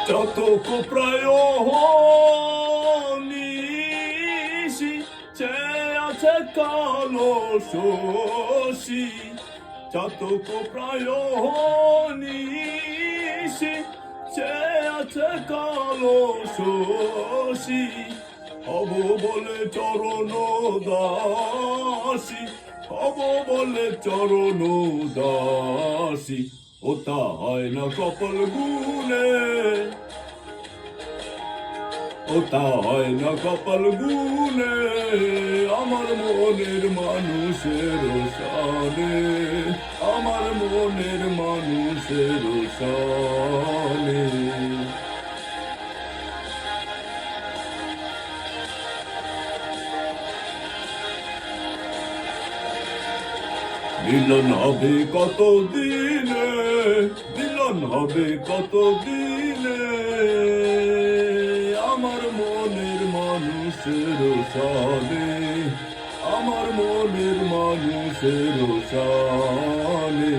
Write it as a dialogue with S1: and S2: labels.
S1: যতক প্রায় নিশি চেয়ে আছে কালো শশী, যতক প্রায় নিশি চেয়ে আছে কালো শশী, হব বলে চরণ দাসী, হব বলে চরণ দাসী। ওটা হয় না কপাল গুনে, ওটা হয় না কপাল গুনে, আমার মনের মানুষের সানে, আমার মনের মানুষের সানে। মিলন হবে কত দিনে, মিলন হবে কত দিনে, আমার মনের মানুষের সানে, আমার মনের মানুষের সানে।